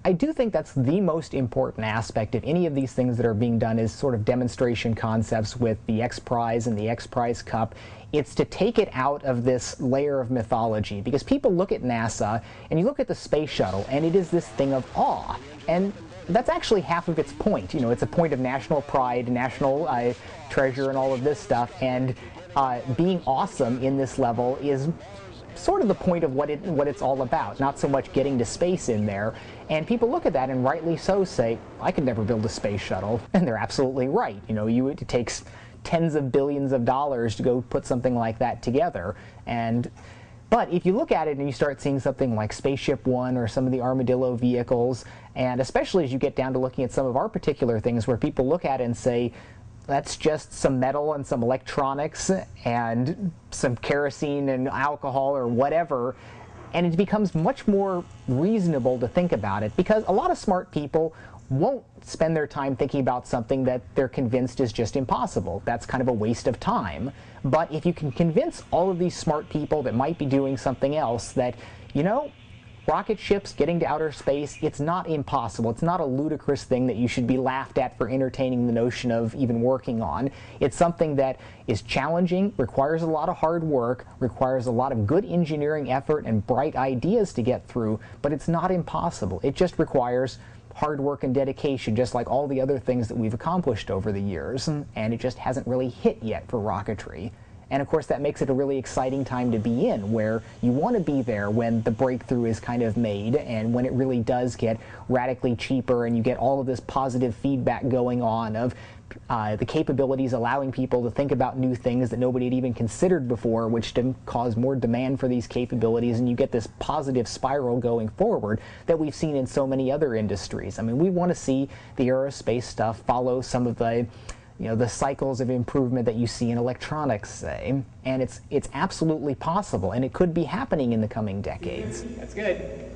I do think that's the most important aspect of any of these things that are being done is sort of demonstration concepts with the X Prize and the X Prize Cup. It's to take it out of this layer of mythology, because people look at NASA and you look at the space shuttle and it is this thing of awe. And that's actually half of its point. You know, it's a point of national pride, national treasure, and all of this stuff. And being awesome in this level is sort of the point of what it's all about, not so much getting to space in there. And people look at that and rightly so say, I could never build a space shuttle. And they're absolutely right. You know, it takes tens of billions of dollars to go put something like that together. But if you look at it and you start seeing something like Spaceship One or some of the Armadillo vehicles, and especially as you get down to looking at some of our particular things where people look at it and say, that's just some metal and some electronics and some kerosene and alcohol or whatever, and it becomes much more reasonable to think about it, because a lot of smart people won't spend their time thinking about something that they're convinced is just impossible. That's kind of a waste of time. But if you can convince all of these smart people that might be doing something else that, you know, rocket ships getting to outer space, it's not impossible. It's not a ludicrous thing that you should be laughed at for entertaining the notion of even working on. It's something that is challenging, requires a lot of hard work, requires a lot of good engineering effort and bright ideas to get through, but it's not impossible. It just requires hard work and dedication, just like all the other things that we've accomplished over the years, and it just hasn't really hit yet for rocketry. And of course that makes it a really exciting time to be in, where you want to be there when the breakthrough is kind of made and when it really does get radically cheaper and you get all of this positive feedback going on of the capabilities allowing people to think about new things that nobody had even considered before, which cause more demand for these capabilities, and you get this positive spiral going forward that we've seen in so many other industries. I mean, we want to see the aerospace stuff follow some of the the cycles of improvement that you see in electronics, say, and it's absolutely possible, and it could be happening in the coming decades. That's good.